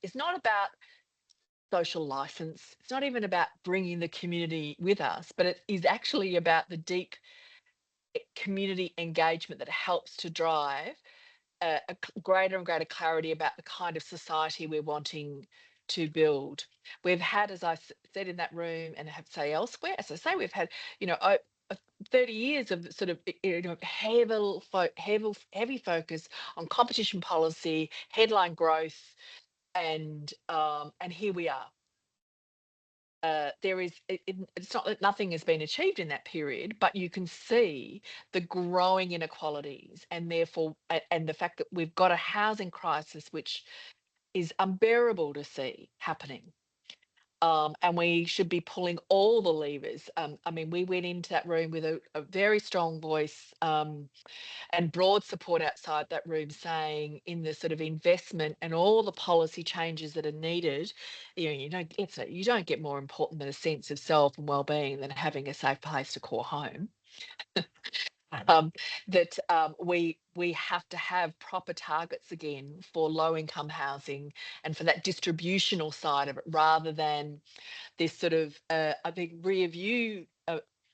[SPEAKER 4] is not about social license. It's not even about bringing the community with us, but it is actually about the deep community engagement that helps to drive a greater and greater clarity about the kind of society we're wanting to build. We've had, as I said in that room, and have say elsewhere, as I say, we've had 30 years of sort of heavy focus on competition policy, headline growth, and here we are. It's not that nothing has been achieved in that period, but you can see the growing inequalities, and therefore, and the fact that we've got a housing crisis which is unbearable to see happening. And we should be pulling all the levers. I mean, we went into that room with a very strong voice and broad support outside that room, saying in the sort of investment and all the policy changes that are needed, you don't get more important than a sense of self and well-being than having a safe place to call home. that we have to have proper targets again for low income housing and for that distributional side of it, rather than this sort of I think rear view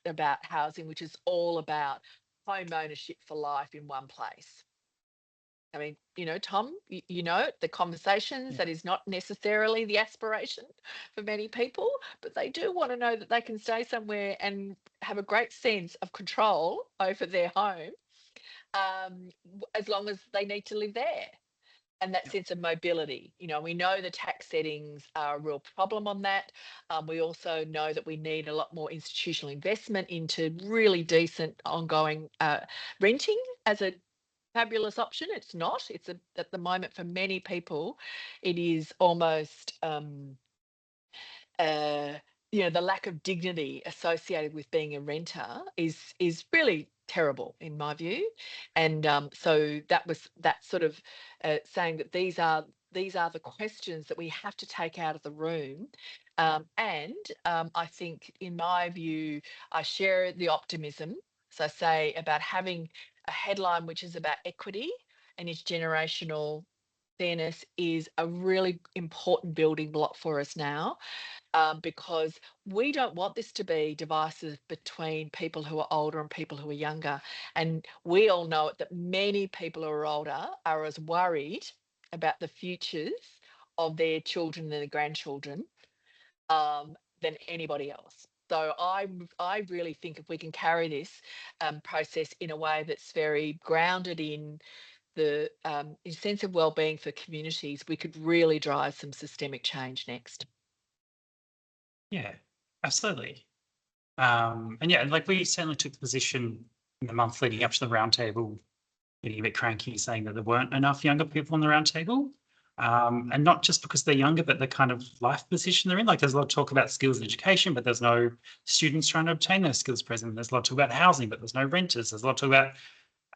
[SPEAKER 4] about housing, which is all about home ownership for life in one place. I mean, you know, Tom, you know, the conversations, that is not necessarily the aspiration for many people, but they do want to know that they can stay somewhere and have a great sense of control over their home, as long as they need to live there. And that sense of mobility, you know, we know the tax settings are a real problem on that. We also know that we need a lot more institutional investment into really decent ongoing renting as a fabulous option. It's not. It's at the moment for many people, it is almost you know, the lack of dignity associated with being a renter is really terrible in my view. And so that sort of saying that these are the questions that we have to take out of the room. And I think, in my view, I share the optimism, as I say, about having a headline which is about equity and intergenerational fairness is a really important building block for us now, because we don't want this to be divisive between people who are older and people who are younger. And we all know it, that many people who are older are as worried about the futures of their children and their grandchildren than anybody else. So I really think if we can carry this process in a way that's very grounded in the sense of well-being for communities, we could really drive some systemic change next.
[SPEAKER 2] Yeah, absolutely. And yeah, like we certainly took the position in the month leading up to the roundtable, getting a bit cranky, saying that there weren't enough younger people on the roundtable. And not just because they're younger, but the kind of life position they're in. Like, there's a lot of talk about skills and education, but there's no students trying to obtain those skills present. There's a lot of talk about housing, but there's no renters. There's a lot of talk about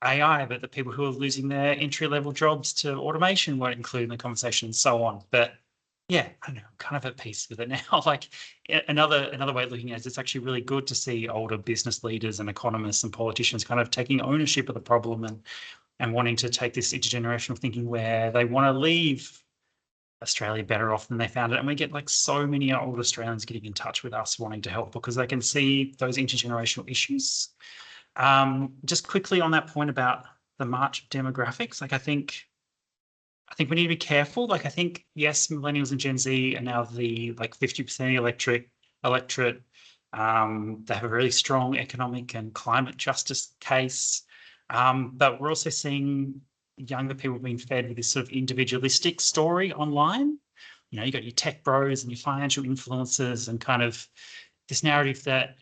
[SPEAKER 2] AI, but the people who are losing their entry-level jobs to automation weren't included in the conversation, and so on. But yeah, I don't know, I'm kind of at peace with it now. Like, another way of looking at it is, it's actually really good to see older business leaders and economists and politicians kind of taking ownership of the problem and wanting to take this intergenerational thinking where they want to leave Australia better off than they found it. And we get like so many old Australians getting in touch with us wanting to help because they can see those intergenerational issues. Just quickly on that point about the march of demographics, like I think we need to be careful. Like, I think, yes, millennials and Gen Z are now the like 50% electorate. They have a really strong economic and climate justice case. But we're also seeing younger people being fed with this sort of individualistic story online. You know, you got your tech bros and your financial influencers and kind of this narrative that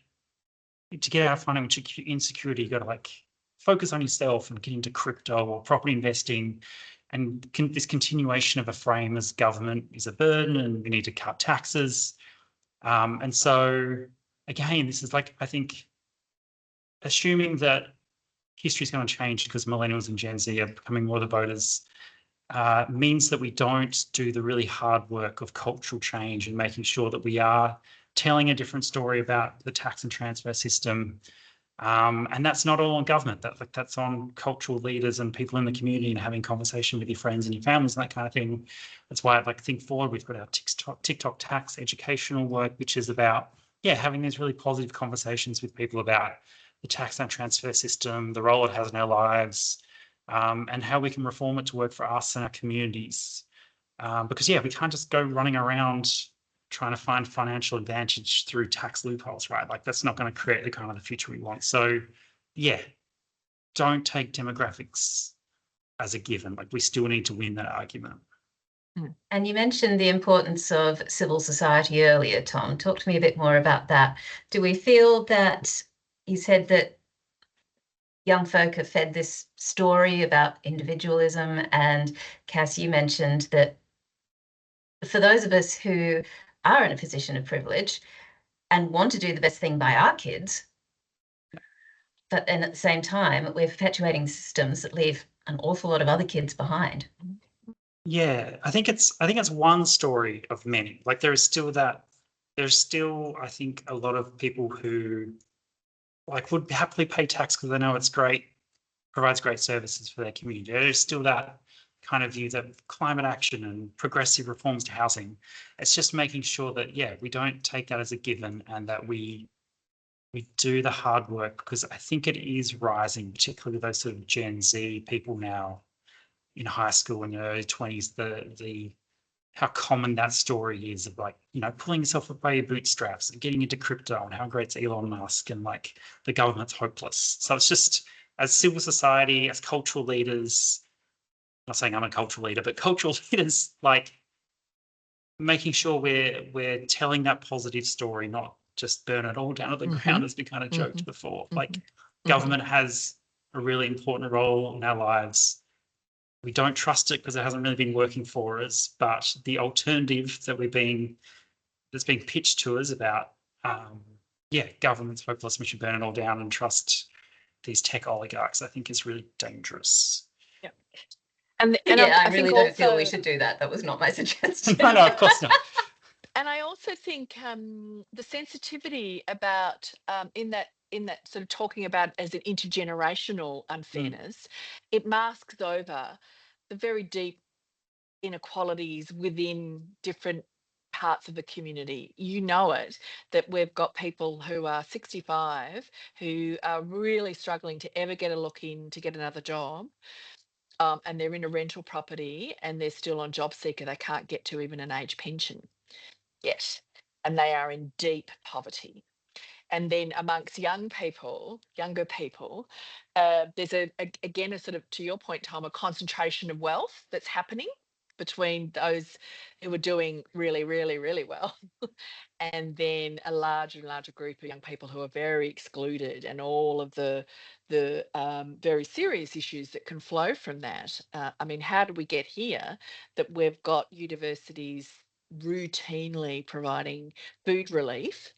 [SPEAKER 2] to get out of financial insecurity, you got to like focus on yourself and get into crypto or property investing. And this continuation of a frame as government is a burden and we need to cut taxes. And so, again, this is like, I think, assuming that history is going to change because millennials and Gen Z are becoming more the voters, means that we don't do the really hard work of cultural change and making sure that we are telling a different story about the tax and transfer system. And that's not all on government. That's on cultural leaders and people in the community and having conversation with your friends and your families and that kind of thing. That's why I'd like to think forward. We've got our TikTok tax educational work, which is about, having these really positive conversations with people about the tax and transfer system, the role it has in our lives, and how we can reform it to work for us and our communities. Because, we can't just go running around trying to find financial advantage through tax loopholes, right? Like, that's not going to create the kind of the future we want. So, don't take demographics as a given. Like, we still need to win that argument.
[SPEAKER 1] And you mentioned the importance of civil society earlier, Tom. Talk to me a bit more about that. Do we feel that, you said that young folk are fed this story about individualism, and Cass, you mentioned that for those of us who are in a position of privilege and want to do the best thing by our kids, but then at the same time, we're perpetuating systems that leave an awful lot of other kids behind.
[SPEAKER 2] Yeah, I think it's one story of many. Like, there's still, I think, a lot of people who like would happily pay tax because they know it's great, provides great services for their community. There's still that kind of view that climate action and progressive reforms to housing, it's just making sure that, yeah, we don't take that as a given and that we do the hard work, because I think it is rising, particularly with those sort of Gen Z people now in high school in their early 20s, the how common that story is of, like, you know, pulling yourself up by your bootstraps and getting into crypto and how great's Elon Musk and like the government's hopeless. So it's just, as civil society, as cultural leaders, not saying I'm a cultural leader, but cultural leaders, like making sure we're telling that positive story, not just burn it all down to the ground, as we kind of joked before. Like government has a really important role in our lives. We don't trust it because it hasn't really been working for us, but the alternative that's being pitched to us about, yeah, government's hopeless, we should burn it all down and trust these tech oligarchs, I think is really dangerous.
[SPEAKER 4] Yeah. And
[SPEAKER 1] yeah, I
[SPEAKER 4] think
[SPEAKER 1] really don't
[SPEAKER 4] also,
[SPEAKER 1] feel we should do that. That was not my suggestion.
[SPEAKER 2] No, of course not.
[SPEAKER 4] And I also think the sensitivity about in that sort of talking about as an intergenerational unfairness, it masks over the very deep inequalities within different parts of the community. You know it, that we've got people who are 65 who are really struggling to ever get a look in to get another job. And they're in a rental property and they're still on job seeker. They can't get to even an age pension yet. And they are in deep poverty. And then amongst younger people, there's again a sort of, to your point, Tom, a concentration of wealth that's happening between those who are doing really, really, really well, and then a larger and larger group of young people who are very excluded, and all of the very serious issues that can flow from that. I mean, how do we get here that we've got universities routinely providing food relief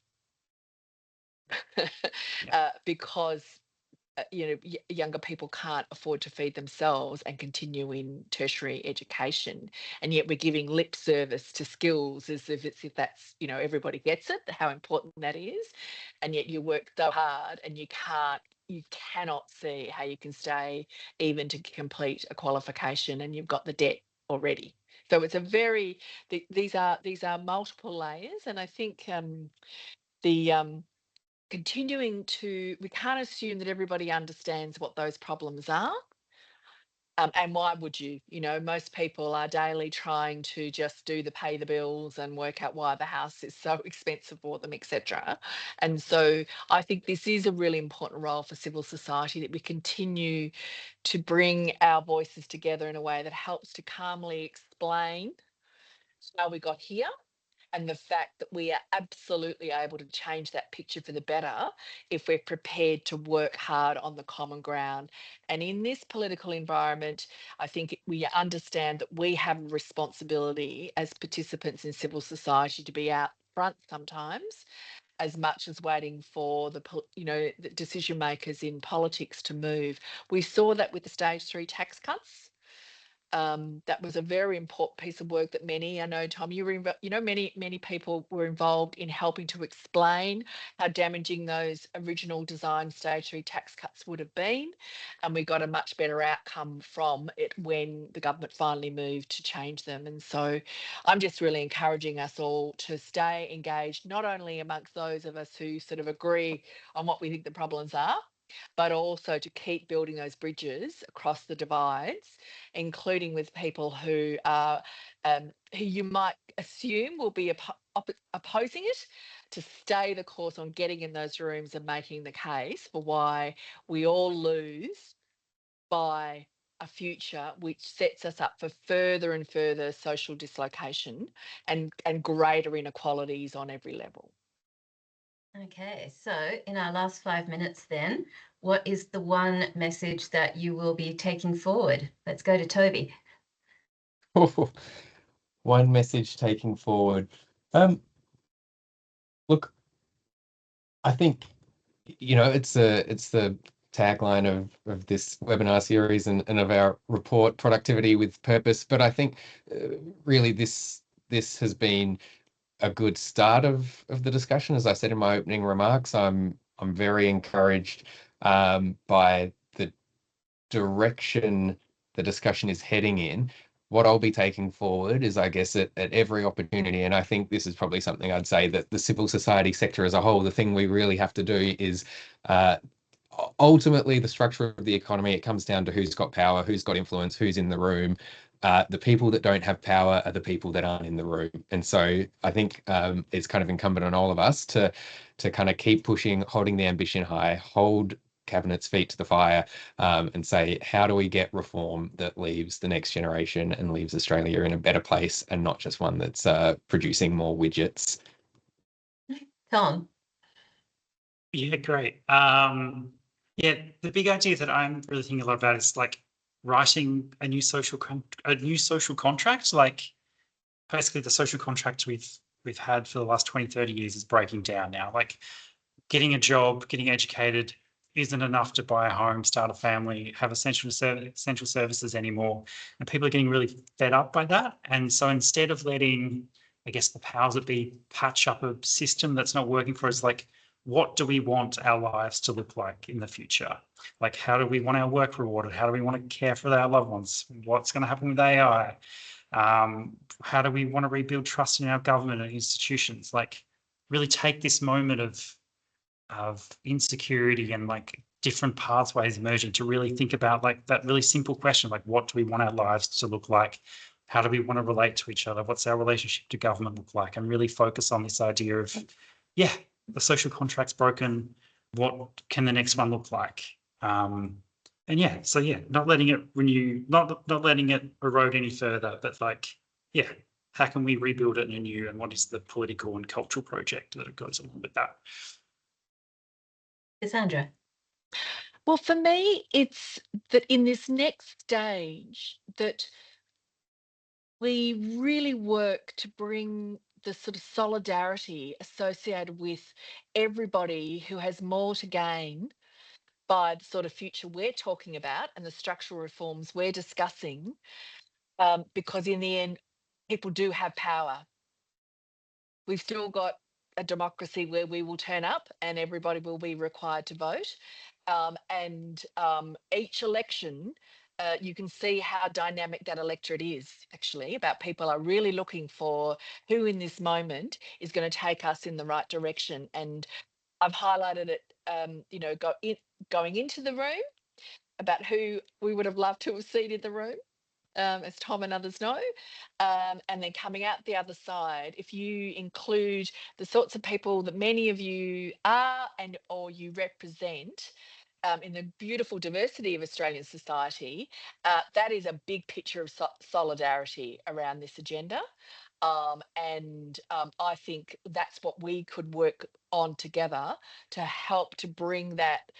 [SPEAKER 4] because younger people can't afford to feed themselves and continue in tertiary education, and yet we're giving lip service to skills as if that's everybody gets it, how important that is, and yet you work so hard and you cannot see how you can stay even to complete a qualification, and you've got the debt already. So it's a very these are multiple layers, and I think the we can't assume that everybody understands what those problems are. And why would you? Most people are daily trying to just pay the bills and work out why the house is so expensive for them, etc. And so I think this is a really important role for civil society, that we continue to bring our voices together in a way that helps to calmly explain how we got here, and the fact that we are absolutely able to change that picture for the better if we're prepared to work hard on the common ground. And in this political environment, I think we understand that we have a responsibility as participants in civil society to be out front sometimes, as much as waiting for the decision makers in politics to move. We saw that with the stage 3 tax cuts. That was a very important piece of work that I know, Tom, you were many people were involved in helping to explain how damaging those original design stage 3 tax cuts would have been, and we got a much better outcome from it when the government finally moved to change them. And so I'm just really encouraging us all to stay engaged, not only amongst those of us who sort of agree on what we think the problems are, but also to keep building those bridges across the divides, including with people who are who you might assume will be opposing it, to stay the course on getting in those rooms and making the case for why we all lose by a future which sets us up for further and further social dislocation and greater inequalities on every level.
[SPEAKER 1] Okay, so in our last 5 minutes then, what is the one message that you will be taking forward? Let's go to Toby.
[SPEAKER 3] One message taking forward. Look, I think, it's the tagline of this webinar series and of our report, Productivity with Purpose. But I think really this has been a good start of the discussion. As I said in my opening remarks, I'm I'm very encouraged by the direction the discussion is heading in. What I'll be taking forward is, I guess, at every opportunity, and I think this is probably something I'd say that the civil society sector as a whole, the thing we really have to do is ultimately the structure of the economy. It comes down to who's got power, who's got influence, who's in the room. The people that don't have power are the people that aren't in the room. And so I think it's kind of incumbent on all of us to kind of keep pushing, holding the ambition high, hold Cabinet's feet to the fire, and say, how do we get reform that leaves the next generation and leaves Australia in a better place and not just one that's producing more widgets?
[SPEAKER 1] Tom.
[SPEAKER 2] Yeah, great. Yeah, the big idea that I'm really thinking a lot about is like writing a new social contract. Like basically the social contract we've had for the last 20, 30 years is breaking down now. Like getting a job, getting educated isn't enough to buy a home, start a family, have essential services anymore. And people are getting really fed up by that. And so instead of letting, I guess, the powers that be patch up a system that's not working for us, like, what do we want our lives to look like in the future? Like, how do we want our work rewarded? How do we want to care for our loved ones? What's going to happen with AI? How do we want to rebuild trust in our government and institutions? Like, really take this moment of insecurity and like different pathways emerging to really think about like that really simple question, like what do we want our lives to look like? How do we want to relate to each other? What's our relationship to government look like? And really focus on this idea of, yeah, the social contract's broken. What can the next one look like? And yeah, so yeah, not letting it renew, not letting it erode any further, but like, yeah, how can we rebuild it anew? And what is the political and cultural project that goes along with that?
[SPEAKER 1] Cassandra.
[SPEAKER 4] Well, for me, it's that in this next stage that we really work to bring the sort of solidarity associated with everybody who has more to gain by the sort of future we're talking about and the structural reforms we're discussing, because in the end, people do have power. We've still got a democracy where we will turn up and everybody will be required to vote. Each election, you can see how dynamic that electorate is actually, about people are really looking for who in this moment is going to take us in the right direction. And I've highlighted it, going into the room about who we would have loved to have seen in the room. As Tom and others know, and then coming out the other side, if you include the sorts of people that many of you are and or you represent in the beautiful diversity of Australian society, that is a big picture of solidarity around this agenda. I think that's what we could work on together to help to bring that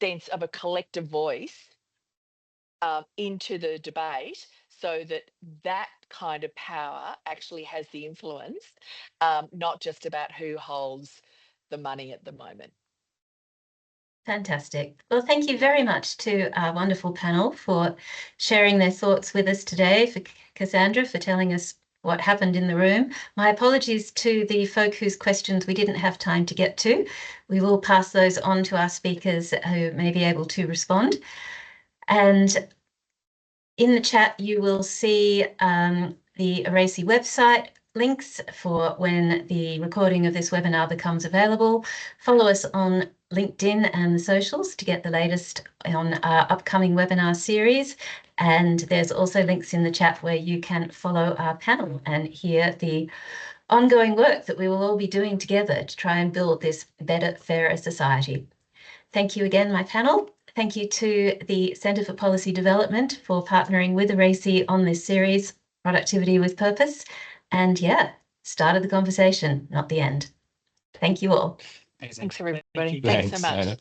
[SPEAKER 4] sense of a collective voice into the debate, so that that kind of power actually has the influence, not just about who holds the money at the moment.
[SPEAKER 1] Fantastic. Well, thank you very much to our wonderful panel for sharing their thoughts with us today, for Cassandra for telling us what happened in the room. My apologies to the folk whose questions we didn't have time to get to. We will pass those on to our speakers who may be able to respond. And in the chat, you will see the ARACY website links for when the recording of this webinar becomes available. Follow us on LinkedIn and the socials to get the latest on our upcoming webinar series. And there's also links in the chat where you can follow our panel and hear the ongoing work that we will all be doing together to try and build this better, fairer society. Thank you again, my panel. Thank you to the Centre for Policy Development for partnering with ARACY on this series, Productivity with Purpose. And yeah, started the conversation, not the end. Thank you all.
[SPEAKER 2] Amazing.
[SPEAKER 4] Thanks, everybody.
[SPEAKER 2] Thank you.
[SPEAKER 4] Thanks so much.
[SPEAKER 3] Anna.